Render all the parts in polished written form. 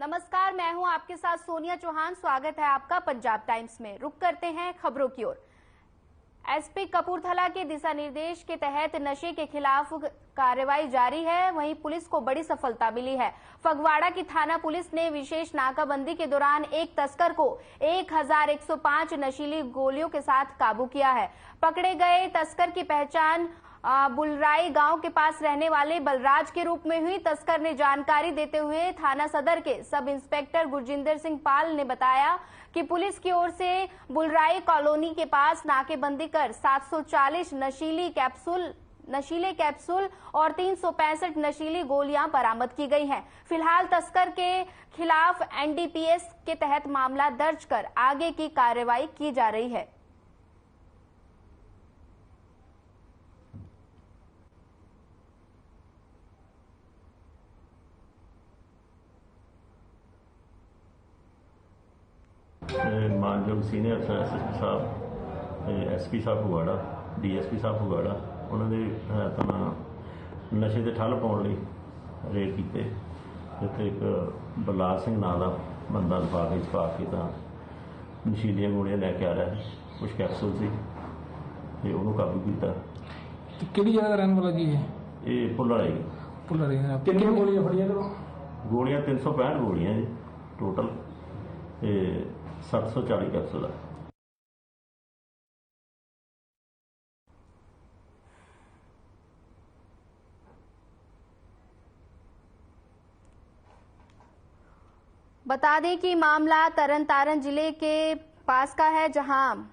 नमस्कार, मैं हूं आपके साथ सोनिया चौहान। स्वागत है आपका पंजाब टाइम्स में। रुक करते हैं खबरों की ओर। एसपी कपूरथला के दिशा निर्देश के तहत नशे के खिलाफ कार्रवाई जारी है। वहीं पुलिस को बड़ी सफलता मिली है। फगवाड़ा की थाना पुलिस ने विशेष नाकाबंदी के दौरान एक तस्कर को 1105 नशीली गोलियों के साथ काबू किया है। पकड़े गए तस्कर की पहचान बुलराई गांव के पास रहने वाले बलराज के रूप में हुई। तस्कर ने जानकारी देते हुए थाना सदर के सब इंस्पेक्टर गुरजिंदर सिंह पाल ने बताया कि पुलिस की ओर से बुलराई कॉलोनी के पास नाकेबंदी कर 740 नशीले कैप्सूल और 365 नशीली गोलियां बरामद की गई हैं। फिलहाल तस्कर के खिलाफ एनडीपीएस के तहत मामला दर्ज कर आगे की कार्रवाई की जा रही है। मानयोग सीनियर अफसर एसएसपी साहब, एसपी साहब फगवाड़ा, डीएसपी साहब फगवाड़ा, उन्होंने हदायतों नाल नशे ते ठल पाउण लई रेड कीते। जिथे एक बलराज सिंह नां दा बंदा लिफाफे च पा के तां नशीलियां गोलियां लैके आ रहा है, कुछ कैप्सूल सी ते उहनूं काबू कीता। किहड़ी जगह दा रहण वाला जी है? ये पुलराई कितनी गोलियां फड़ियां? गोलियां 365 गोलियां जी टोटल, 740 कैप्सूल है। बता दें कि मामला तरनतारन जिले के पास का है, जहां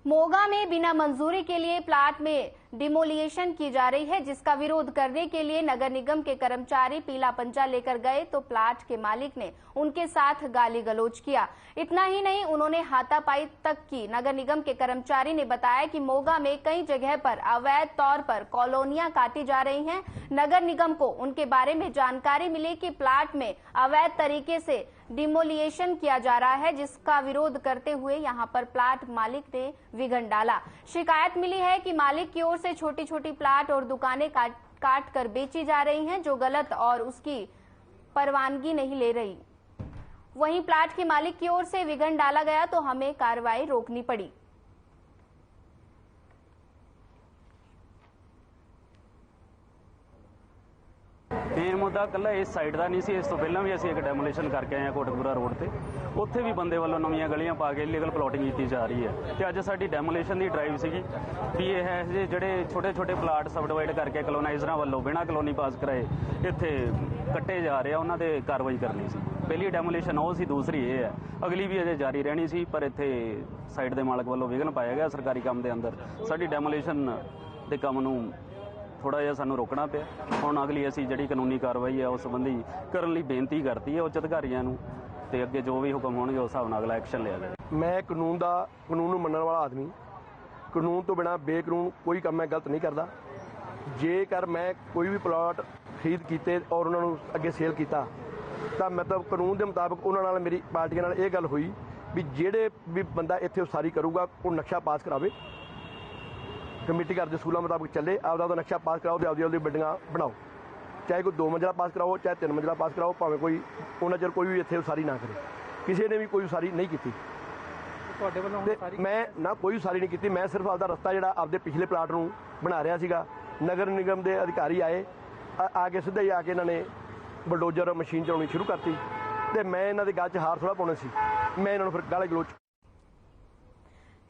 मोगा में बिना मंजूरी के लिए प्लाट में डिमोलिएशन की जा रही है, जिसका विरोध करने के लिए नगर निगम के कर्मचारी पीला पंजा लेकर गए तो प्लाट के मालिक ने उनके साथ गाली गलौज किया। इतना ही नहीं, उन्होंने हाथापाई तक की। नगर निगम के कर्मचारी ने बताया कि मोगा में कई जगह पर अवैध तौर पर कॉलोनियां काटी जा रही हैं। नगर निगम को उनके बारे में जानकारी मिली कि प्लाट में अवैध तरीके से डिमोलिएशन किया जा रहा है, जिसका विरोध करते हुए यहां पर प्लाट मालिक ने विघन डाला। शिकायत मिली है कि मालिक की ओर से छोटी छोटी प्लाट और दुकानें काट कर बेची जा रही हैं, जो गलत और उसकी परवानगी नहीं ले रही। वहीं प्लाट के मालिक की ओर से विघन डाला गया तो हमें कार्रवाई रोकनी पड़ी। मेन मुद्दा कल्ला इस साइड का नहीं सी। इस तो पहला भी असीं एक डैमोलेशन करके आए हैं कोटकपुरा रोड से। उत्थे भी बंदे वालों नवीं गलियां पा के इलीगल प्लॉटिंग की जा रही है। तो अज साडी डैमोलेशन की ड्राइव सी भी ये है जिहड़े छोटे छोटे प्लाट सब डिवाइड करके कलोनाइजरां वालों बिना कलोनी पास कराए इत्थे कट्टे जा रहे हैं, उन्हां ते कार्रवाई करनी सी। पहली डैमोलेशन वो सी, दूसरी ये है, अगली भी अजे जारी रहनी सी। पर इत्थे साइड के मालक वालों विघन पाया गया सरकारी काम के अंदर। साडी डैमोलेशन के काम नूं थोड़ा जिहा सानूं रोकना पिया। हुण अगली असीं जिहड़ी कानूनी कार्रवाई है उस संबंधी करन लई बेनती करती है उच्च अधिकारियों नूं, ते अगे जो भी हुक्म होणगे उस हिसाब नाल अगला एक्शन लिया जाए। मैं कानून नूं मनण वाला आदमी, कानून तो बिना बेकानून कोई काम मैं गलत नहीं करता। जेकर मैं कोई भी प्लॉट खरीद कीते और उन्होंने अगे सेल किया तो मतलब कानून के मुताबिक उन्होंने मेरी पार्टी नाल ये गल हुई भी जेड़े भी बंदा इत्थे उसारी करूगा वो नक्शा पास करावे, कमेटी घर के सूलों मुताबिक चले, आपदा नक्शा पास कराओ तो आपदी बिल्डिंगां बनाओ, चाहे कोई 2 मंजिला पास कराओ चाहे 3 मंजिला पास कराओ, भावें कोई उन्ना चर कोई भी इत्थे उसारी ना करे। किसी ने भी कोई उसारी नहीं की। मैं ना कोई उसारी नहीं की, मैं सिर्फ आपदा रस्ता जिहड़ा आपदे पिछले प्लाट नूं बना रहा सीगा। नगर निगम के अधिकारी आए, आके सीधा ही आके इन्होंने बुलडोजर मशीन चलानी शुरू करती तो मैं इन्हों के गल च हार थोड़ा पाउना सी। मैं इन्होंने फिर गाली गलोच।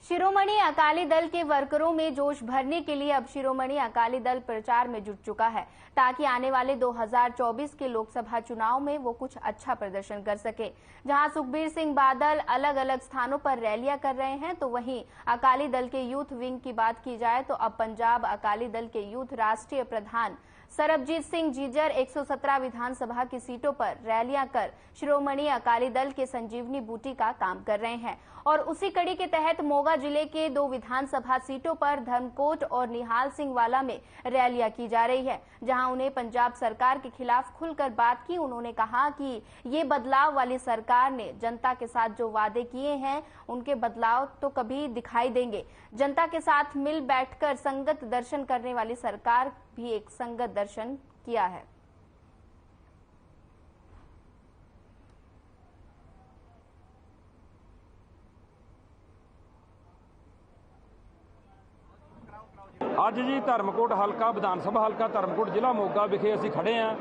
शिरोमणि अकाली दल के वर्करों में जोश भरने के लिए अब शिरोमणि अकाली दल प्रचार में जुट चुका है, ताकि आने वाले 2024 के लोकसभा चुनाव में वो कुछ अच्छा प्रदर्शन कर सके। जहां सुखबीर सिंह बादल अलग अलग स्थानों पर रैलियां कर रहे हैं, तो वहीं अकाली दल के यूथ विंग की बात की जाए तो अब पंजाब अकाली दल के यूथ राष्ट्रीय प्रधान सरबजीत सिंह जीजर 117 विधानसभा की सीटों पर रैलियां कर शिरोमणि अकाली दल के संजीवनी बूटी का काम कर रहे हैं और उसी कड़ी के तहत मोगा जिले के 2 विधानसभा सीटों पर धर्मकोट और निहाल सिंह वाला में रैलियां की जा रही है, जहां उन्हें पंजाब सरकार के खिलाफ खुलकर बात की। उन्होंने कहा कि ये बदलाव वाली सरकार ने जनता के साथ जो वादे किए हैं उनके बदलाव तो कभी दिखाई देंगे। जनता के साथ मिल बैठकर संगत दर्शन करने वाली सरकार भी एक संगत दर्शन किया है। ਅੱਜ ਜੀ ਧਰਮਕੋਟ ਹਲਕਾ ਵਿਧਾਨ ਸਭਾ ਹਲਕਾ ਧਰਮਕੋਟ ਜ਼ਿਲ੍ਹਾ ਮੋਗਾ ਵਿਖੇ ਅਸੀਂ ਖੜੇ ਹਾਂ।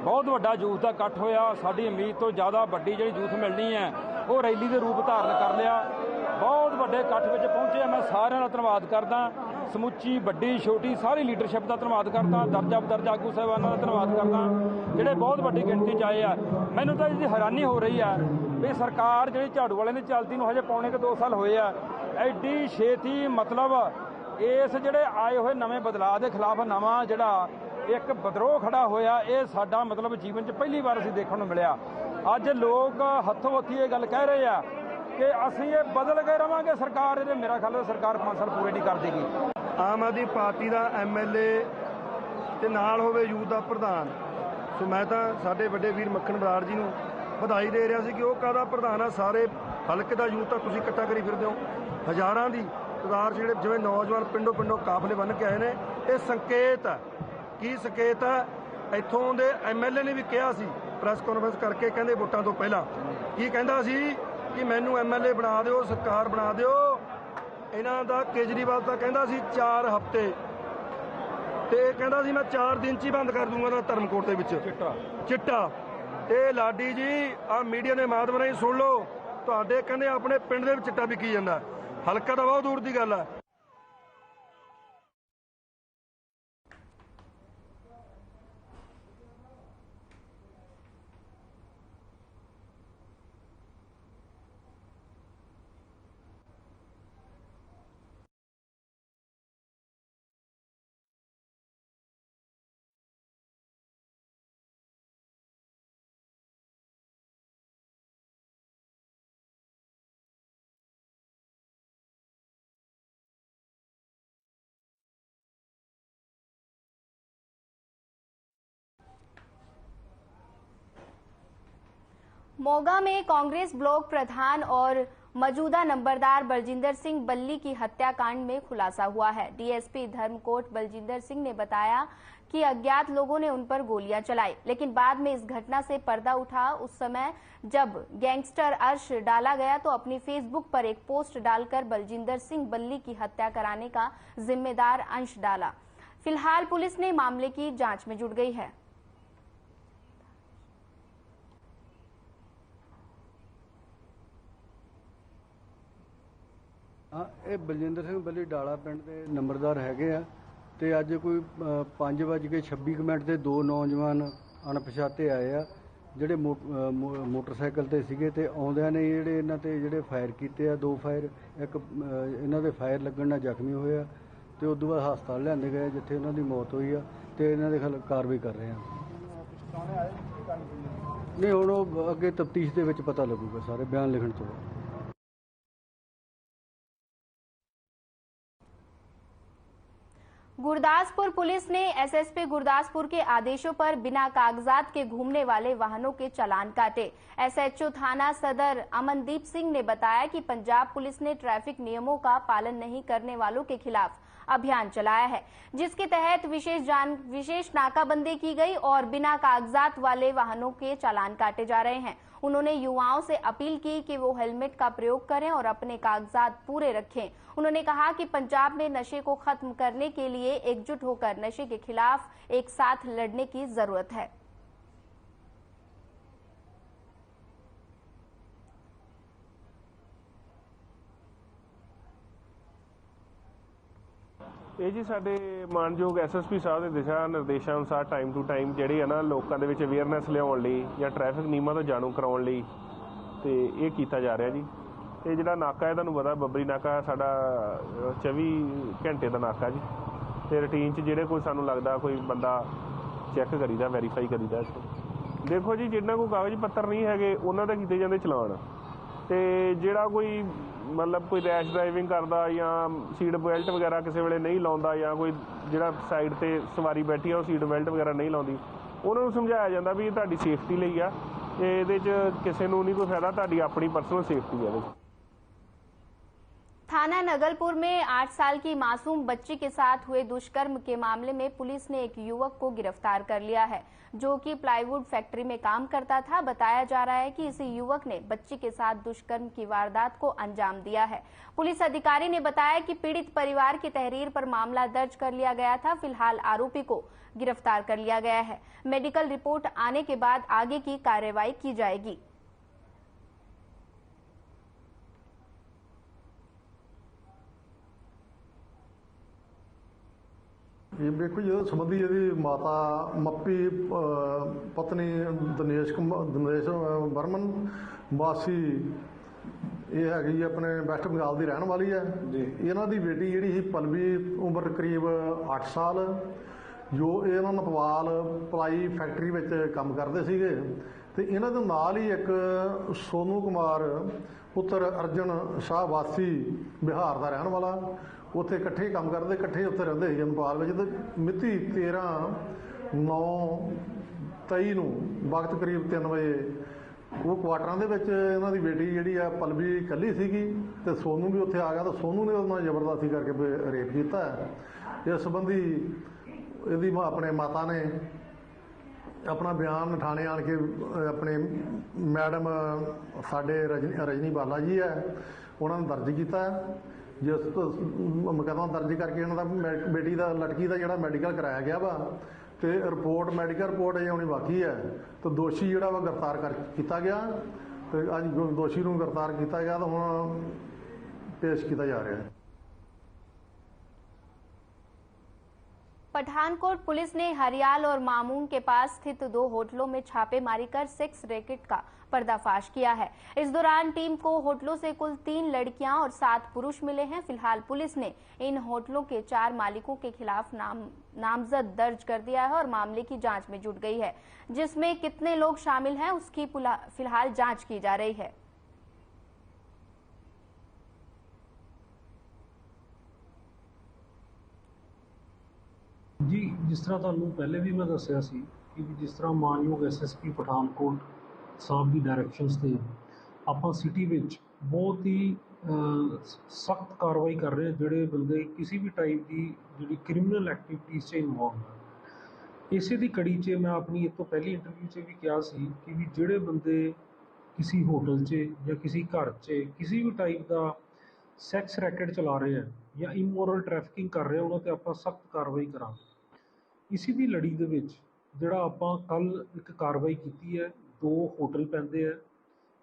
ਬਹੁਤ ਵੱਡਾ ਯੂਥ ਦਾ ਇਕੱਠ ਹੋਇਆ। ਸਾਡੀ ਉਮੀਦ ਤੋਂ ਜ਼ਿਆਦਾ ਵੱਡੀ ਜਿਹੜੀ ਯੂਥ ਮਿਲਣੀ ਹੈ ਉਹ ਰੈਲੀ ਦੇ ਰੂਪ ਧਾਰਨ ਕਰ ਲਿਆ। ਬਹੁਤ ਵੱਡੇ ਇਕੱਠ ਵਿੱਚ ਪਹੁੰਚੇ। ਮੈਂ ਸਾਰਿਆਂ ਦਾ ਧੰਨਵਾਦ ਕਰਦਾ, ਸਮੁੱਚੀ ਵੱਡੀ ਛੋਟੀ ਸਾਰੀ ਲੀਡਰਸ਼ਿਪ ਦਾ ਧੰਨਵਾਦ ਕਰਦਾ, ਦਰਜਾ ਬਦਰਜਾ ਆਗੂ ਸਾਹਿਬਾਨਾਂ ਦਾ ਧੰਨਵਾਦ ਕਰਦਾ ਜਿਹੜੇ ਬਹੁਤ ਵੱਡੀ ਗਿਣਤੀ 'ਚ ਆਏ ਆ। ਮੈਨੂੰ ਤਾਂ ਇਹਦੀ ਹੈਰਾਨੀ ਹੋ ਰਹੀ ਆ ਵੀ ਸਰਕਾਰ ਜਿਹੜੀ ਝਾੜੂ ਵਾਲਿਆਂ ਦੀ ਚੱਲਦੀ ਨੂੰ ਹਜੇ ਪੌਣੇ ਕੁ 2 ਸਾਲ ਹੋਏ ਆ, ਐਡੀ ਛੇਤੀ ਮਤਲਬ ਇਸ ਜਿਹੜੇ ਆਏ ਹੋਏ ਨਵੇਂ ਬਦਲਾਅ ਦੇ ਖਿਲਾਫ ਨਵਾਂ ਜਿਹੜਾ ਇੱਕ ਵਿਦਰੋਹ ਖੜਾ ਹੋਇਆ, ਇਹ ਸਾਡਾ ਮਤਲਬ ਜੀਵਨ 'ਚ ਪਹਿਲੀ ਵਾਰ ਅਸੀਂ ਦੇਖਣ ਨੂੰ ਮਿਲਿਆ। ਅੱਜ ਲੋਕ ਹੱਥੋਂ ਹੱਥੀ ਇਹ ਗੱਲ ਕਹਿ ਰਹੇ ਆ ਕਿ ਅਸੀਂ ਇਹ ਬਦਲ ਕੇ ਰਵਾਂਗੇ ਸਰਕਾਰ। ਇਹਦੇ ਮੇਰਾ ਖਿਆਲ ਸਰਕਾਰ 5 ਸਾਲ ਪੂਰੇ ਨਹੀਂ ਕਰ ਦੇਗੀ। ਆਮ ਆਦਮੀ ਪਾਰਟੀ ਦਾ ਐਮਐਲਏ ਤੇ ਨਾਲ ਹੋਵੇ ਯੂਥ ਦਾ ਪ੍ਰਧਾਨ, ਸੋ ਮੈਂ ਤਾਂ ਸਾਡੇ ਵੱਡੇ ਵੀਰ ਮੱਖਣ ਬਰਾੜ ਜੀ ਨੂੰ ਵਧਾਈ ਦੇ ਰਿਹਾ ਸੀ ਕਿ ਉਹ ਕਾਹਦਾ ਪ੍ਰਧਾਨ ਆ। ਸਾਰੇ ਹਲਕੇ ਦਾ ਯੂਥ ਤਾਂ ਤੁਸੀਂ ਇਕੱਠਾ ਕਰੀ ਫਿਰਦੇ ਹੋ। ਹਜ਼ਾਰਾਂ ਦੀ ਤਾਦਾਦ ਜਿਹੜੇ ਜਿਵੇਂ ਨੌਜਵਾਨ ਪਿੰਡੋਂ ਪਿੰਡੋਂ ਕਾਫਲੇ ਬੰਨ੍ਹ ਕੇ ਆਏ ਨੇ। ਇਹ ਸੰਕੇਤ ਹੈ। ਕੀ ਸੰਕੇਤ ਹੈ? ਇੱਥੋਂ ਦੇ ਐਮਐਲਏ ਨੇ ਵੀ ਕਿਹਾ ਸੀ ਪ੍ਰੈਸ ਕਾਨਫਰੰਸ ਕਰਕੇ, ਕਹਿੰਦੇ ਵੋਟਾਂ ਤੋਂ ਪਹਿਲਾਂ ਕੀ ਕਹਿੰਦਾ ਸੀ ਕਿ ਮੈਨੂੰ ਐਮਐਲਏ ਬਣਾ ਦਿਓ, ਸਰਕਾਰ ਬਣਾ ਦਿਓ। ਇਹਨਾਂ ਦਾ ਕੇਜਰੀਵਾਲ ਤਾਂ ਕਹਿੰਦਾ ਸੀ 4 ਹਫ਼ਤੇ, ਤੇ ਕਹਿੰਦਾ ਸੀ ਮੈਂ 4 ਦਿਨ 'ਚ ਹੀ ਬੰਦ ਕਰ ਦੂੰਗਾ ਧਰਮਕੋਟ ਦੇ ਵਿੱਚ ਚਿੱਟਾ। ਤੇ ਲਾਡੀ ਜੀ ਆ ਮੀਡੀਆ ਦੇ ਮਾਧਿਅਮ ਰਾਹੀਂ ਸੁਣ ਲਓ, ਤੁਹਾਡੇ ਕਹਿੰਦੇ ਆਪਣੇ ਪਿੰਡ ਦੇ ਵਿੱਚ ਚਿੱਟਾ ਵਿਕੀ ਜਾਂਦਾ। ਹਲਕਾ ਤਾਂ ਬਹੁਤ ਦੂਰ ਦੀ ਗੱਲ ਹੈ। मोगा में कांग्रेस ब्लॉक प्रधान और मौजूदा नंबरदार बलजिंदर सिंह बल्ली की हत्याकांड में खुलासा हुआ है। डीएसपी धर्मकोट बलजिंदर सिंह ने बताया कि अज्ञात लोगों ने उन पर गोलियां चलाई, लेकिन बाद में इस घटना से पर्दा उठा। उस समय जब गैंगस्टर अर्श डाला गया तो अपनी फेसबुक पर एक पोस्ट डालकर बलजिंदर सिंह बल्ली की हत्या कराने का जिम्मेदार अंश डाला। फिलहाल पुलिस ने मामले की जांच में जुट गई है। ਇਹ ਬਲਜਿੰਦਰ ਸਿੰਘ ਬੱਲੀ ਡਾਲਾ ਪਿੰਡ ਦੇ ਨੰਬਰਦਾਰ ਹੈਗੇ ਆ ਤੇ ਅੱਜ ਕੋਈ 5:26 ਮਿੰਟ ਤੇ 2 ਨੌਜਵਾਨ ਅਣਪਛਾਤੇ ਆਏ ਆ ਜਿਹੜੇ ਮੋਟਰਸਾਈਕਲ ਤੇ ਸੀਗੇ ਤੇ ਆਉਂਦਿਆਂ ਨੇ ਜਿਹੜੇ ਇਹਨਾਂ ਤੇ ਜਿਹੜੇ ਫਾਇਰ ਕੀਤੇ ਆ 2 ਫਾਇਰ, ਇੱਕ ਇਹਨਾਂ ਦੇ ਫਾਇਰ ਲੱਗਣ ਨਾਲ ਜ਼ਖਮੀ ਹੋਏ ਆ ਤੇ ਉਸ ਤੋਂ ਬਾਅਦ ਹਸਪਤਾਲ ਲਿਆਂਦੇ ਗਏ ਜਿੱਥੇ ਉਹਨਾਂ ਦੀ ਮੌਤ ਹੋਈ ਆ ਤੇ ਇਹਨਾਂ ਦੇ ਖਿਲਾਫ ਕਾਰਵਾਈ ਕਰ ਰਹੇ ਆ। ਨਹੀਂ ਹੁਣ ਉਹ ਅੱਗੇ ਤਫਤੀਸ਼ ਦੇ ਵਿੱਚ ਪਤਾ ਲੱਗੂਗਾ ਸਾਰੇ ਬਿਆਨ ਲਿਖਣ ਤੋਂ। गुरदासपुर पुलिस ने एसएसपी गुरदासपुर के आदेशों पर बिना कागजात के घूमने वाले वाहनों के चालान काटे। एसएचओ थाना सदर अमनदीप सिंह ने बताया कि पंजाब पुलिस ने ट्रैफिक नियमों का पालन नहीं करने वालों के खिलाफ अभियान चलाया है, जिसके तहत विशेष नाकाबंदी की गई और बिना कागजात वाले वाहनों के चालान काटे जा रहे हैं। उन्होंने युवाओं से अपील की कि वो हेलमेट का प्रयोग करें और अपने कागजात पूरे रखें। उन्होंने कहा कि पंजाब में नशे को खत्म करने के लिए एकजुट होकर नशे के खिलाफ एक साथ लड़ने की जरूरत है। ਇਹ ਜੀ ਸਾਡੇ ਮਾਨਯੋਗ ਐਸਐਸਪੀ ਸਾਹਿਬ ਦੇ ਦਿਸ਼ਾ ਨਿਰਦੇਸ਼ਾਂ ਅਨੁਸਾਰ ਟਾਈਮ ਟੂ ਟਾਈਮ ਜਿਹੜੀ ਹੈ ਨਾ ਲੋਕਾਂ ਦੇ ਵਿੱਚ ਅਵੇਅਰਨੈਸ ਲਿਆਉਣ ਲਈ ਜਾਂ ਟ੍ਰੈਫਿਕ ਨਿਯਮਾਂ ਤੋਂ ਜਾਣੂ ਕਰਾਉਣ ਲਈ ਤੇ ਇਹ ਕੀਤਾ ਜਾ ਰਿਹਾ ਜੀ। ਇਹ ਜਿਹੜਾ ਨਾਕਾ ਹੈ ਤੁਹਾਨੂੰ ਪਤਾ ਬੱਬਰੀ ਨਾਕਾ ਸਾਡਾ 24 ਘੰਟੇ ਦਾ ਨਾਕਾ ਜੀ ਤੇ ਰੂਟੀਨ 'ਚ ਜਿਹੜੇ ਕੋਈ ਸਾਨੂੰ ਲੱਗਦਾ ਕੋਈ ਬੰਦਾ ਚੈੱਕ ਕਰੀਦਾ, ਵੈਰੀਫਾਈ ਕਰੀਦਾ। ਦੇਖੋ ਜੀ ਜਿਨ੍ਹਾਂ ਕੋਲ ਕਾਗਜ਼ ਪੱਤਰ ਨਹੀਂ ਹੈਗੇ ਉਹਨਾਂ ਦਾ ਕੀਤੇ ਜਾਂਦੇ ਚਲਾਨ ਤੇ ਜਿਹੜਾ ਕੋਈ मतलब कोई रैश ड्राइविंग करता या सीट बेल्ट वगैरह किसी वेले नहीं लाਉਂਦਾ ਜਾਂ ਕੋਈ ਜਿਹੜਾ ਸਾਈਡ ਤੇ ਸਵਾਰੀ ਬੈਠੀ ਆ ਉਹ ਸੀਟ ਬੈਲਟ ਵਗੈਰਾ ਨਹੀਂ ਲਾਉਂਦੀ, ਉਹਨਾਂ ਨੂੰ ਸਮਝਾਇਆ ਜਾਂਦਾ ਵੀ ਇਹ ਤੁਹਾਡੀ ਸੇਫਟੀ ਲਈ ਆ, ਇਹਦੇ 'ਚ ਕਿਸੇ ਨੂੰ ਨਹੀਂ ਕੋਈ ਫਾਇਦਾ, ਤੁਹਾਡੀ ਆਪਣੀ ਪਰਸਨਲ ਸੇਫਟੀ ਹੈ ਇਹਦੇ 'ਚ। थाना नगलपुर में 8 साल की मासूम बच्ची के साथ हुए दुष्कर्म के मामले में पुलिस ने एक युवक को गिरफ्तार कर लिया है, जो कि प्लाईवुड फैक्ट्री में काम करता था। बताया जा रहा है कि इसी युवक ने बच्ची के साथ दुष्कर्म की वारदात को अंजाम दिया है। पुलिस अधिकारी ने बताया कि पीड़ित परिवार की तहरीर पर मामला दर्ज कर लिया गया था। फिलहाल आरोपी को गिरफ्तार कर लिया गया है। मेडिकल रिपोर्ट आने के बाद आगे की कार्रवाई की जाएगी। ਇਹ ਵੇਖੋ ਜੀ, ਇਹਦੇ ਸੰਬੰਧੀ ਇਹਦੀ ਮਾਤਾ ਮੱਪੀ ਪਤਨੀ ਦਿਨੇਸ਼ ਬਰਮਨ ਵਾਸੀ ਇਹ ਹੈਗੀ ਆਪਣੇ ਵੈਸਟ ਬੰਗਾਲ ਦੀ ਰਹਿਣ ਵਾਲੀ ਹੈ। ਇਹਨਾਂ ਦੀ ਬੇਟੀ ਜਿਹੜੀ ਸੀ ਪਲਵੀ, ਉਮਰ ਕਰੀਬ 8 ਸਾਲ, ਜੋ ਇਹਨਾਂ ਨਪਵਾਲ ਪਲਾਈ ਫੈਕਟਰੀ ਵਿੱਚ ਕੰਮ ਕਰਦੇ ਸੀਗੇ। ਤੇ ਇਹਨਾਂ ਦੇ ਨਾਲ ਹੀ ਇੱਕ ਸੋਨੂ ਕੁਮਾਰ ਪੁੱਤਰ ਅਰਜਨ ਸ਼ਾਹ ਵਾਸੀ ਬਿਹਾਰ ਦਾ ਰਹਿਣ ਵਾਲਾ, ਉੱਥੇ ਇਕੱਠੇ ਕੰਮ ਕਰਦੇ, ਇਕੱਠੇ ਉੱਥੇ ਰਹਿੰਦੇ ਸੀ ਨੇਪਾਲ ਵਿੱਚ। ਤੇ ਮਿਤੀ 13/9/23 ਨੂੰ ਵਕਤ ਕਰੀਬ 3 ਵਜੇ ਉਹ ਕੁਆਟਰਾਂ ਦੇ ਵਿੱਚ ਇਹਨਾਂ ਦੀ ਬੇਟੀ ਜਿਹੜੀ ਆ ਪਲਵੀ ਇਕੱਲੀ ਸੀਗੀ ਤੇ ਸੋਨੂ ਵੀ ਉੱਥੇ ਆ ਗਿਆ। ਤਾਂ ਸੋਨੂ ਨੇ ਉਹਨਾਂ ਜ਼ਬਰਦਸਤੀ ਕਰਕੇ ਰੇਪ ਕੀਤਾ ਹੈ। ਇਸ ਸੰਬੰਧੀ ਇਹਦੀ ਆਪਣੇ ਮਾਤਾ ਨੇ ਆਪਣਾ ਬਿਆਨ ਥਾਣੇ ਆਣ ਕੇ ਆਪਣੇ ਮੈਡਮ ਸਾਡੇ ਰਜਨੀ ਬਾਲਾ ਜੀ ਹੈ ਉਹਨਾਂ ਨੇ ਦਰਜ ਕੀਤਾ। ਜਿਸ ਮੁਕੱਦਮਾ ਦਰਜ ਕਰਕੇ ਇਹਨਾਂ ਦਾ ਬੇਟੀ ਦਾ ਲੜਕੀ ਦਾ ਜਿਹੜਾ ਮੈਡੀਕਲ ਕਰਾਇਆ ਗਿਆ ਵਾ ਤੇ ਰਿਪੋਰਟ ਮੈਡੀਕਲ ਰਿਪੋਰਟ ਅਜੇ ਆਉਣੀ ਬਾਕੀ ਹੈ। ਤੇ ਦੋਸ਼ੀ ਜਿਹੜਾ ਵਾ ਗ੍ਰਿਫਤਾਰ ਕੀਤਾ ਗਿਆ ਤੇ ਅੱਜ ਦੋਸ਼ੀ ਨੂੰ ਗ੍ਰਿਫਤਾਰ ਕੀਤਾ ਗਿਆ ਤਾਂ ਹੁਣ ਪੇਸ਼ ਕੀਤਾ ਜਾ ਰਿਹਾ ਹੈ। पठानकोट पुलिस ने हरियाल और मामून के पास स्थित 2 होटलों में छापेमारी कर सेक्स रैकेट का पर्दाफाश किया है। इस दौरान टीम को होटलों से कुल 3 लड़कियां और 7 पुरुष मिले हैं। फिलहाल पुलिस ने इन होटलों के 4 मालिकों के खिलाफ नामजद दर्ज कर दिया है और मामले की जांच में जुट गई है। जिसमें कितने लोग शामिल हैं उसकी फिलहाल जांच की जा रही है। जी, जिस तरह ਤੁਹਾਨੂੰ ਪਹਿਲੇ ਵੀ ਮੈਂ ਦੱਸਿਆ ਸੀ ਕਿ ਜਿਸ ਤਰ੍ਹਾਂ ਮਾਨਯੋਗ ਐਸਐਸਪੀ ਪਠਾਨਕੋਟ ਸਾਹਿਬ ਦੀ ਡਾਇਰੈਕਸ਼ਨਸ ਤੇ ਆਪਾਂ ਸਿਟੀ ਵਿੱਚ ਬਹੁਤ ਹੀ ਸਖਤ ਕਾਰਵਾਈ ਕਰ ਰਹੇ ਹਾਂ ਜਿਹੜੇ ਬੰਦੇ ਕਿਸੇ ਵੀ ਟਾਈਪ ਦੀ ਜਿਹੜੀ ਕ੍ਰਿਮੀਨਲ ਐਕਟੀਵਿਟੀਜ਼ 'ਚ ਇਨਵੋਲਵ ਹੈ। ਇਸੇ ਦੀ ਕੜੀ 'ਚ ਮੈਂ ਆਪਣੀ ਇਹ ਤੋਂ ਪਹਿਲੀ ਇੰਟਰਵਿਊ 'ਚ ਵੀ ਕਿਹਾ ਸੀ ਕਿ ਵੀ ਜਿਹੜੇ ਬੰਦੇ ਕਿਸੇ ਹੋਟਲ 'ਚ ਜਾਂ ਕਿਸੇ ਘਰ 'ਚ ਕਿਸੇ ਵੀ ਟਾਈਪ ਦਾ ਸੈਕਸ ਰੈਕਟ ਚਲਾ ਰਹੇ ਹੈ ਜਾਂ ਇਮੋਰਲ ਟ੍ਰੈਫਿਕਿੰਗ ਕਰ ਰਹੇ ਉਹਨਾਂ 'ਤੇ ਆਪਾਂ ਸਖਤ ਕਾਰਵਾਈ ਕਰਾਂਗੇ। ਇसी ਦੀ ਲੜੀ ਦੇ ਵਿੱਚ ਜਿਹੜਾ ਆਪਾਂ ਕੱਲ੍ਹ ਇੱਕ ਕਾਰਵਾਈ ਕੀਤੀ ਹੈ, 2 ਹੋਟਲ ਪੈਂਦੇ ਹੈ।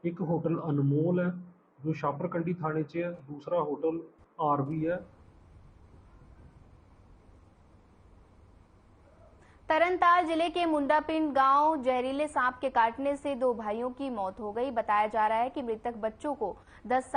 ਇੱਕ ਹੋਟਲ ਅਨਮੋਲ ਹੈ जो शापरकंडी थाने 'ਚ है, दूसरा होटल आरवी है। तरनताल जिले के मुंडापिंड गांव जहरीले सांप के काटने से 2 भाइयों की मौत हो गई। बताया जा रहा है कि मृतक बच्चों को 10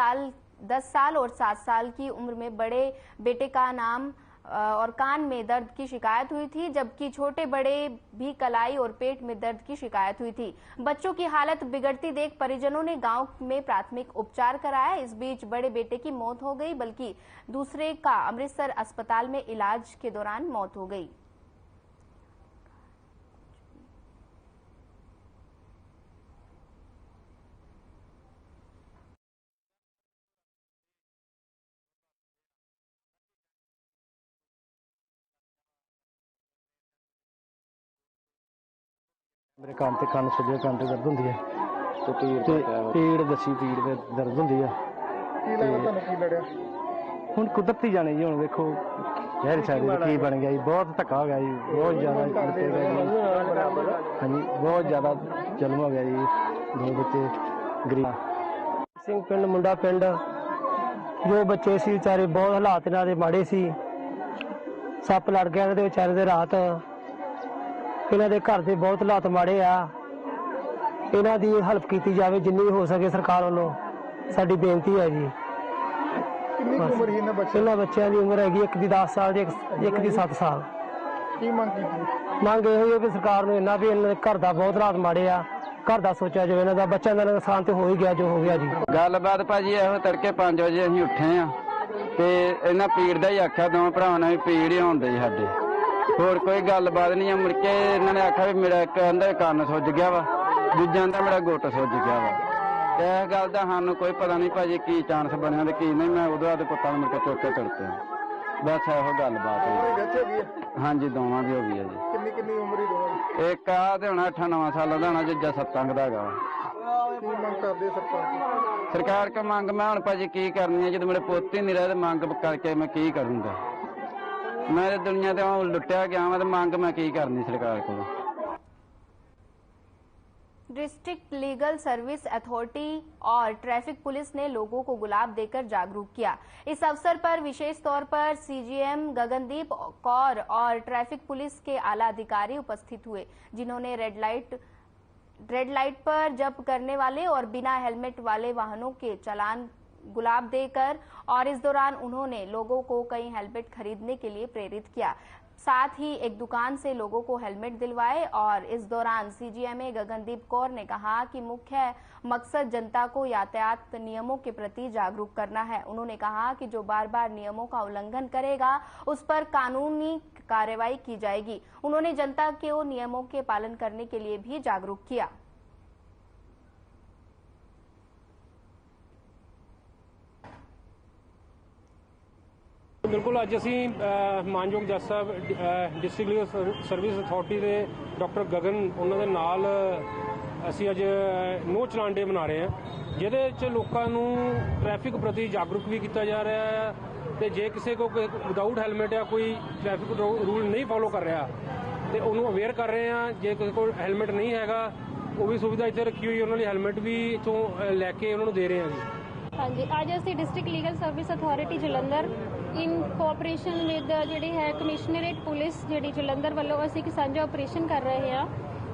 साल और 7 साल की उम्र में बड़े बेटे का नाम और कान में दर्द की शिकायत हुई थी, जबकि छोटे बड़े भी कलाई और पेट में दर्द की शिकायत हुई थी। बच्चों की हालत बिगड़ती देख परिजनों ने गांव में प्राथमिक उपचार कराया। इस बीच बड़े बेटे की मौत हो गई, बल्कि दूसरे का अमृतसर अस्पताल में इलाज के दौरान मौत हो गई। मेरे कान ते कान सुजे कान ते दर्द होंदी है तो पीड़ दसी पीड़ ते दर्द होंदी है। हुण कुदरती जाने जी, हुण देखो शहर साइड की बन गया जी, बहुत धक्का हो गया जी, बहुत ज़्यादा हाँ जी, बहुत ज़्यादा जुल्म हो गया जी। 2 बच्चे गरीब सिंह पिंड मुंडा पिंड जो बच्चे सी बेचारे बहुत हालात इन्हां दे माड़े सी। सप्प लड़ गया इन्हां दे बेचारे दे रात। ਇਹਨਾਂ ਦੇ ਘਰ ਦੇ ਬਹੁਤ ਹਾਲਾਤ ਮਾੜੇ ਆ। ਇਹਨਾਂ ਦੀ ਹੈਲਪ ਕੀਤੀ ਜਾਵੇ ਜਿੰਨੀ ਹੋ ਸਕੇ ਸਰਕਾਰ ਵੱਲੋਂ, ਸਾਡੀ ਬੇਨਤੀ ਹੈ ਜੀ। ਕਿੰਨੀ ਉਮਰ ਹੈ ਇਹਨਾਂ ਬੱਚਿਆਂ ਦੀ? ਉਮਰ ਹੈਗੀ ਇੱਕ ਦੀ 10 ਸਾਲ ਦੀ, ਇੱਕ ਦੀ 7 ਸਾਲ। ਕੀ ਮੰਗ ਕੀਤੀ? ਮੰਗ ਇਹੋ ਹੀ ਹੈ ਕਿ ਸਰਕਾਰ ਨੂੰ ਇੰਨਾ ਵੀ ਇਹਨਾਂ ਦੇ ਘਰ ਦਾ ਬਹੁਤ ਹਾਲਾਤ ਮਾੜੇ ਆ, घर का सोचा जाए, इन्हों का बच्चों का नुकसान तो हो ही गया जो हो गया जी। गलबात भाजी ਇਹੋ तड़के 5 वजे ਅਸੀਂ ਉੱਠੇ ਆ ਤੇ ਇਹਨਾਂ ਪੀੜ ਦਾ ਹੀ ਆਖਿਆ, ਦੋਵਾਂ ਭਰਾਵਾਂ ਨੇ ਵੀ ਪੀੜ ਹੀ ਹੋਣ ਡਈ ਸਾਡੇ, ਹੋਰ ਕੋਈ ਗੱਲਬਾਤ ਨਹੀਂ ਆ। ਮੁੜ ਕੇ ਇਹਨਾਂ ਨੇ ਆਖਿਆ ਵੀ ਮੇਰਾ ਇੱਕ ਕਹਿੰਦਾ ਕੰਨ ਸੁੱਜ ਗਿਆ ਵਾ, ਦੂਜਾ ਦਾ ਮੇਰਾ ਗੁੱਟ ਸੁੱਜ ਗਿਆ ਵਾ। ਤੇ ਇਹ ਗੱਲ ਦਾ ਸਾਨੂੰ ਕੋਈ ਪਤਾ ਨਹੀਂ ਭਾਜੀ ਕੀ ਚਾਂਸ ਬਣਿਆ ਤੇ ਕੀ ਨਹੀਂ। ਮੈਂ ਉਦੋਂ ਆਦੇ ਪੁੱਤਾਂ ਨੂੰ ਮੁੜ ਕੇ ਚੁੱਕ ਕੇ ਤੁਰ ਪਿਆ। ਬਸ ਇਹੋ ਗੱਲਬਾਤ ਹੈ। ਹਾਂਜੀ ਦੋਵਾਂ ਦੀ ਹੋ ਗਈ ਹੈ ਜੀ। ਕਿੰਨੀ ਕਿੰਨੀ ਉਮਰ ਹੀ ਦੋਵਾਂ ਦੀ? ਇੱਕ ਆ ਤੇ ਹੋਣਾ 8-9 ਸਾਲਾਂ ਦਾ ਹੋਣਾ, ਜੱਜਾ 7 ਦਾ ਹੈਗਾ। ਕੀ ਮੰਗ ਕਰਦੇ ਸਰਕਾਰ? ਸਰਕਾਰ ਕੋ ਮੰਗ ਮੈਂ ਹੁਣ ਭਾਜੀ ਕੀ ਕਰਨੀ ਹੈ, ਜਦੋਂ ਮੇਰੇ ਪੁੱਤ ਹੀ ਨਹੀਂ ਰਹੇ ਤੇ ਮੰਗ ਕਰਕੇ ਮੈਂ ਕੀ ਕਰੂੰਗਾ। ਮੈਂ ਤੇ ਦੁਨੀਆ ਤੇ ਲੁੱਟਿਆ ਗਿਆ ਵਾਂ ਤੇ ਮੰਗ ਮੈਂ ਕੀ करनी सरकार को। डिस्ट्रिक्ट लीगल सर्विस अथॉरिटी और ट्रैफिक पुलिस ने लोगों को गुलाब देकर जागरूक किया। इस अवसर पर विशेष तौर पर सीजीएम गगनदीप कौर और ट्रैफिक पुलिस के आला अधिकारी उपस्थित हुए, जिन्होंने रेड लाइट पर जब्त करने वाले और बिना हेलमेट वाले वाहनों के चालान गुलाब देकर, और इस दौरान उन्होंने लोगों को कई हेलमेट खरीदने के लिए प्रेरित किया। साथ ही एक दुकान से लोगों को हेलमेट दिलवाए। और इस दौरान सीजीएमए गगनदीप कौर ने कहा कि मुख्य मकसद जनता को यातायात नियमों के प्रति जागरूक करना है। उन्होंने कहा कि जो बार बार नियमों का उल्लंघन करेगा उस पर कानूनी कार्रवाई की जाएगी। उन्होंने जनता को नियमों के पालन करने के लिए भी जागरूक किया। बिल्कुल अज असी मानयोग जज साहब डिस्ट्रिक्ट लीगल सर्विस अथॉरिटी के डॉक्टर गगन उन्होंने नाल असी अज नो चलान डे मना रहे हैं, जिहदे च लोकां नूं ट्रैफिक प्रति जागरूक भी किया जा रहा है। तो जे किसी को विदाउट हैलमेट या कोई ट्रैफिक रूल नहीं फॉलो कर रहा तो उन्होंने अवेयर कर रहे हैं। जे किसी को हैलमेट नहीं हैगा वो भी सुविधा इतने रखी हुई, उन्होंने हैलमेट भी इतों लैके उन्होंने दे रहे हैं जी। हाँ जी, अज असी district legal service authority Jalandhar in cooperation with जिहड़ी है कमिश्नरेट पुलिस जिहड़ी जलंधर वालों असी एक सांझा ऑपरेशन कर रहे हैं।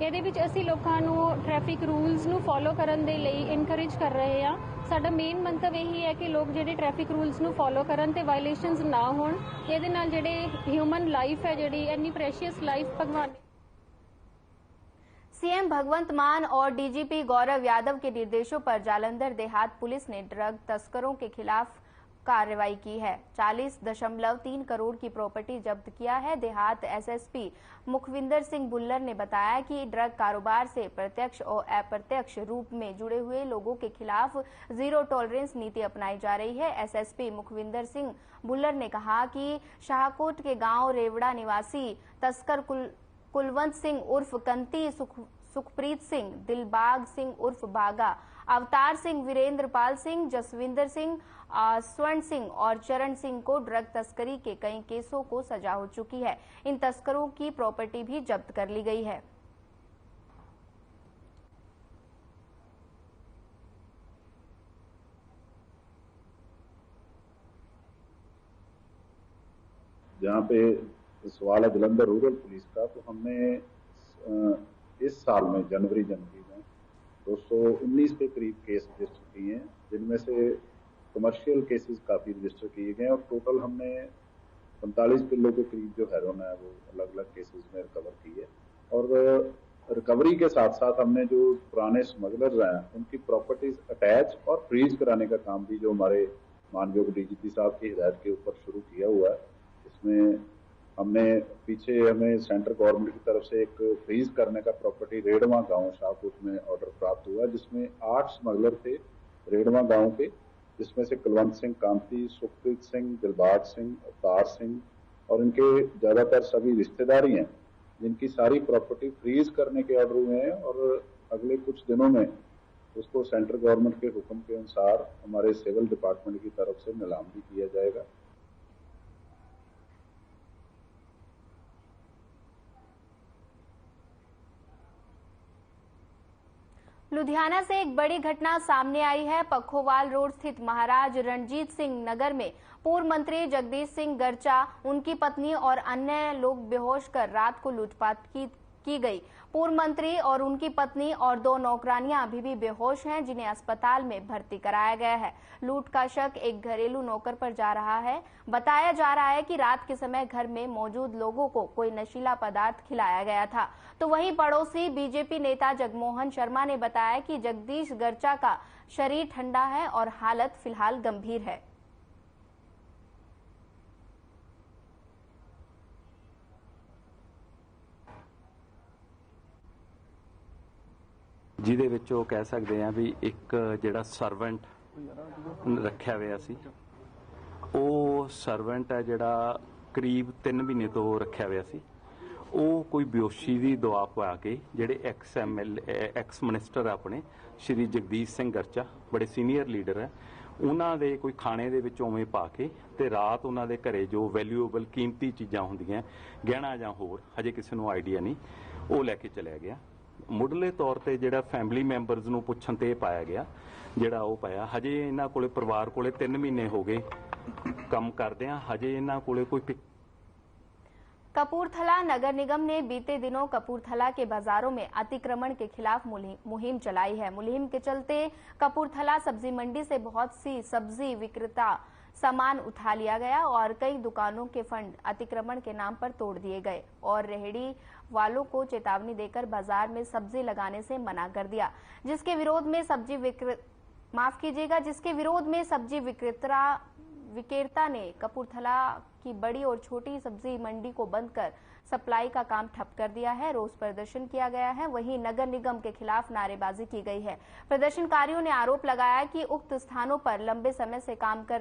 ਇਹਦੇ ਵਿੱਚ ਅਸੀਂ ਲੋਕਾਂ ਨੂੰ ਟ੍ਰੈਫਿਕ ਰੂਲਸ ਨੂੰ ਫੋਲੋ ਕਰਨ ਦੇ ਲਈ ਇਨਕਰੇਜ ਕਰ ਰਹੇ ਹਾਂ। ਸਾਡਾ ਮੇਨ ਮੰਤਵ ਇਹੀ ਹੈ ਕਿ ਲੋਕ ਜਿਹੜੇ ਟ੍ਰੈਫਿਕ ਰੂਲਸ ਨੂੰ ਫੋਲੋ ਕਰਨ ਤੇ ਵਾਇਲੇਸ਼ਨਸ ਨਾ ਹੋਣ। ਇਹਦੇ ਨਾਲ ਜਿਹੜੇ ਹਿਊਮਨ ਲਾਈਫ ਹੈ ਜਿਹੜੀ ਇੰਨੀ ਪ੍ਰੈਸ਼ੀਅਸ ਲਾਈफ भगवान। सीएम भगवंत मान और डीजीपी गौरव यादव के निर्देशों पर जालंधर देहात पुलिस ने ड्रग तस्करों के खिलाफ कार्रवाई की है। 40.3 करोड़ की प्रॉपर्टी जब्त किया है। देहात एसएसपी मुखविंदर सिंह बुल्लर ने बताया कि ड्रग कारोबार से प्रत्यक्ष और अप्रत्यक्ष रूप में जुड़े हुए लोगों के खिलाफ जीरो टॉलरेंस नीति अपनाई जा रही है। एसएसपी मुखविंदर सिंह बुल्लर ने कहा कि शाहकोट के गांव रेवड़ा निवासी तस्कर कुलवंत सिंह उर्फ कंती, सुखप्रीत सिंह, दिलबाग सिंह उर्फ बागा, अवतार सिंह, वीरेंद्र पाल सिंह, जसविंदर सिंह, स्वर्ण सिंह और चरण सिंह को ड्रग तस्करी के कई केसों को सजा हो चुकी है। इन तस्करों की प्रॉपर्टी भी जब्त कर ली गई है। जहाँ पे सवाल है जलंधर रूरल पुलिस का, तो हमने इस साल में जनवरी में 219 के करीब केस रजिस्टर किए हैं, जिनमें से कमर्शियल केसेस काफ़ी रजिस्टर किए गए हैं और टोटल हमने 45 किलो के करीब जो हेरोइन है वो अलग अलग केसेस में रिकवर की है। और रिकवरी के साथ साथ हमने जो पुराने स्मगलर्स हैं उनकी प्रॉपर्टीज अटैच और फ्रीज कराने का काम भी जो हमारे मानयोग डीजीपी साहब की हिदायत के ऊपर शुरू किया हुआ है। इसमें हमने पीछे हमें सेंट्रल गवर्नमेंट की तरफ से एक फ्रीज करने का प्रॉपर्टी रेडवा गांव शाहकोट में ऑर्डर प्राप्त हुआ, जिसमें 8 स्मगलर थे रेडवा गांव के, जिसमें से कुलवंत सिंह, कांति, सुखप्रीत सिंह, दिलबाग सिंह, अवतार सिंह और इनके ज्यादातर सभी रिश्तेदारी हैं, जिनकी सारी प्रॉपर्टी फ्रीज करने के ऑर्डर हुए हैं और अगले कुछ दिनों में उसको सेंट्रल गवर्नमेंट के हुक्म के अनुसार हमारे सिविल डिपार्टमेंट की तरफ से नीलाम भी किया जाएगा। लुधियाना से एक बड़ी घटना सामने आई है। पखोवाल रोड स्थित महाराज रणजीत सिंह नगर में पूर्व मंत्री जगदीश सिंह गर्चा, उनकी पत्नी और अन्य लोग बेहोश कर रात को लूटपाट की गई। पूर्व मंत्री और उनकी पत्नी और 2 नौकरानियां अभी भी बेहोश हैं, जिन्हें अस्पताल में भर्ती कराया गया है। लूट का शक एक घरेलू नौकर पर जा रहा है। बताया जा रहा है कि रात के समय घर में मौजूद लोगों को कोई नशीला पदार्थ खिलाया गया था। तो वहीं पड़ोसी बीजेपी नेता जगमोहन शर्मा ने बताया कि जगदीश गर्चा का शरीर ठंडा है और हालत फिलहाल गंभीर है। ਜਿਹਦੇ ਵਿੱਚ ਉਹ ਕਹਿ ਸਕਦੇ ਆ ਵੀ ਇੱਕ ਜਿਹੜਾ ਸਰਵੈਂਟ ਰੱਖਿਆ ਹੋਇਆ ਸੀ, ਉਹ ਸਰਵੈਂਟ ਹੈ ਜਿਹੜਾ ਕਰੀਬ 3 ਮਹੀਨੇ ਤੋਂ ਰੱਖਿਆ ਹੋਇਆ ਸੀ। ਉਹ ਕੋਈ ਬੇਹੋਸ਼ੀ ਦੀ ਦਵਾ ਪਾ ਕੇ ਜਿਹੜੇ ਐਕਸ ਮਿਨਿਸਟਰ ਆਪਣੇ ਸ਼੍ਰੀ ਜਗਦੀਸ਼ ਸਿੰਘ ਗਰਚਾ, ਬੜੇ ਸੀਨੀਅਰ ਲੀਡਰ ਹੈ, ਉਹਨਾਂ ਦੇ ਕੋਈ ਖਾਣੇ ਦੇ ਵਿੱਚ ਉਵੇਂ ਪਾ ਕੇ ਤੇ ਰਾਤ ਉਹਨਾਂ ਦੇ ਘਰੇ ਜੋ ਵੈਲਿਊਏਬਲ ਕੀਮਤੀ ਚੀਜ਼ਾਂ ਹੁੰਦੀਆਂ, ਗਹਿਣਾ ਜਾਂ ਹੋਰ ਹਜੇ ਕਿਸੇ ਨੂੰ ਆਈਡੀਆ ਨਹੀਂ, ਉਹ ਲੈ ਕੇ ਚਲਿਆ ਗਿਆ। ਮੁੱਢਲੇ ਤੌਰ ਤੇ ਜਿਹੜਾ ਫੈਮਿਲੀ ਮੈਂਬਰਸ ਨੂੰ ਪੁੱਛਣ ਤੇ ਪਾਇਆ ਗਿਆ, ਜਿਹੜਾ ਉਹ ਪਾਇਆ ਹਜੇ ਇਹਨਾਂ ਕੋਲੇ ਪਰਿਵਾਰ ਕੋਲੇ 3 ਮਹੀਨੇ ਹੋ ਗਏ ਕੰਮ ਕਰਦੇ ਆ, ਹਜੇ ਇਹਨਾਂ ਕੋਲੇ ਕੋਈ। कपूरथला नगर निगम ने बीते दिनों कपूरथला के बाजारों में अतिक्रमण के खिलाफ मुहिम चलाई है। मुहिम के चलते कपूरथला सब्जी मंडी से बहुत सी सब्जी विक्रेता सामान उठा लिया गया और कई दुकानों के फंड अतिक्रमण के नाम पर तोड़ दिए गए और रेहड़ी वालों को चेतावनी देकर बाजार में सब्जी लगाने से मना कर दिया, जिसके विरोध में सब्जी विक्रेता ने कपूरथला की बड़ी और छोटी सब्जी मंडी को बंद कर सप्लाई का काम ठप कर दिया है। रोष प्रदर्शन किया गया है। वहीं नगर निगम के खिलाफ नारेबाजी की गई है। प्रदर्शनकारियों ने आरोप लगाया कि उक्त स्थानों पर लंबे समय से काम कर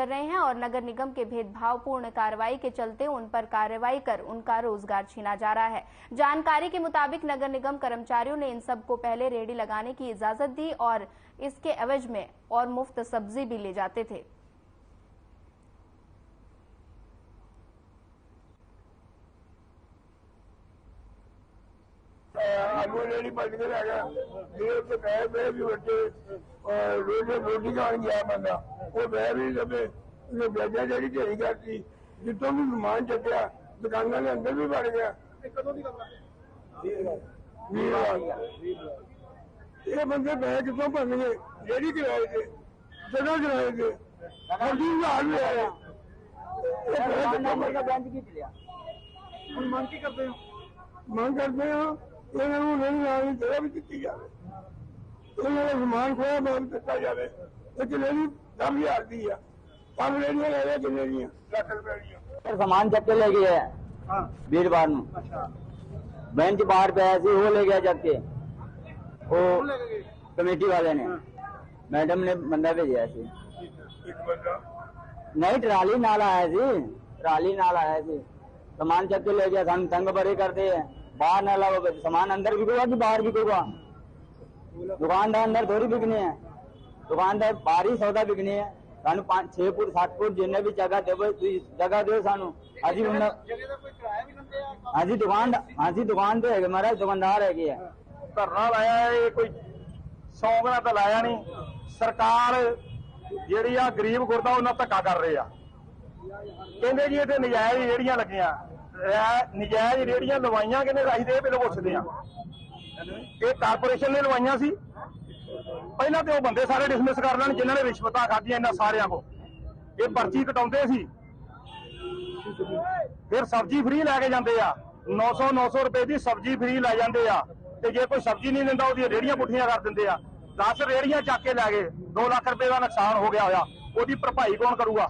रहे हैं और नगर निगम के भेदभावपूर्ण कार्रवाई के चलते उन पर कार्रवाई कर उनका रोजगार छीना जा रहा है। जानकारी के मुताबिक नगर निगम कर्मचारियों ने इन सबको पहले रेहड़ी लगाने की इजाजत दी और इसके एवज में और मुफ्त सब्जी भी ले जाते थे। आलू रेडी पलट के रह गया, मेरे पैसे पे भी बच्चे रोज रोटी खान गया बंदा, वो बह भी लगे, बेचा जी ढेरी करती, जितों भी सामान चक्या दुकाना के अंदर भी बढ़ गया। ये बंदे पैसे कितों भरन गए, रेडी कराए थे, जगह कराए थे, सब्जी हाल भी आया। मांग करते हो जगह भी दी जाए, समान खोया मांग दिता जाए। जलेबी 10,000 की है, 5 रेडियां ले रहे जलेबियां लाख रुपए। सामान चक के ले गए वीरवार बैंक बाहर पे ऐसे वो ले गया चक के, वो कमेटी वाले ने मैडम ने बंदा भेजा ऐसे नहीं, ट्राली नाल आया सी सामान चक के ले गया। हम तंग बड़े करते हैं, बाहर न लाओ सामान, अंदर बिकेगा कि बाहर बिकेगा? दुकानदार अंदर थोड़ी बिकने है, दुकानदार बाहर ही सौदा बिकने है। सानू 5-6 फुट 7 फुट जिन्हें भी जगह दे, जगह दो सानू। हाजी दुकान तो है महाराज, दुकानदार है। धरना लाया है कोई शौक ना तो लाया नहीं। सरकार ਜਿਹੜੀ ਆ ਗਰੀਬ ਗੁਰਦਾ ਉਹਨਾਂ ਧੱਕਾ ਕਰ ਰਹੇ ਆ, ਕਹਿੰਦੇ ਜੀ ਇੱਥੇ ਨਜਾਇਜ਼ ਰੇੜੀਆਂ ਲੱਗੀਆਂ, ਨਜਾਇਜ਼ ਰੇੜੀਆਂ ਲਵਾਈਆਂ ਕਹਿੰਦੇ ਅਸੀਂ ਤੇ ਇਹ ਪਹਿਲਾਂ ਪੁੱਛਦੇ ਆ, ਇਹ ਕਾਰਪੋਰੇਸ਼ਨ ਨੇ ਲਵਾਈਆਂ ਸੀ ਪਹਿਲਾਂ ਤੇ ਉਹ ਬੰਦੇ ਸਾਰੇ ਡਿਸਮਿਸ ਕਰ ਲੈਣ ਜਿਨ੍ਹਾਂ ਨੇ ਰਿਸ਼ਵਤਾਂ ਖਾਧੀਆਂ ਇਹਨਾਂ ਸਾਰਿਆਂ ਕੋ, ਇਹ ਪਰਚੀ ਕਟਾਉਂਦੇ ਸੀ, ਫਿਰ ਸਬਜ਼ੀ ਫ੍ਰੀ ਲੈ ਕੇ ਜਾਂਦੇ ਆ, 900 ਰੁਪਏ ਦੀ ਸਬਜ਼ੀ ਫ੍ਰੀ ਲੈ ਜਾਂਦੇ ਆ, ਤੇ ਜੇ ਕੋਈ ਸਬਜ਼ੀ ਨਹੀਂ ਦਿੰਦਾ ਉਹਦੀਆਂ ਰੇੜੀਆਂ ਪੁੱਠੀਆਂ ਕਰ ਦਿੰਦੇ ਆ। 10 ਰੇੜੀਆਂ ਚੱਕ ਕੇ ਲੈ ਗਏ, 2 ਲੱਖ ਰੁਪਏ ਦਾ ਨੁਕਸਾਨ ਹੋ ਗਿਆ ਹੋਇਆ, ਉਹਦੀ ਭਰਪਾਈ ਕੌਣ ਕਰੂਗਾ?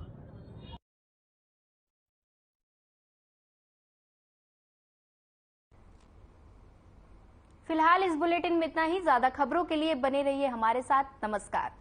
फिलहाल इस बुलेटिन में इतना ही। ज्यादा खबरों के लिए बने रहिए हमारे साथ। नमस्कार।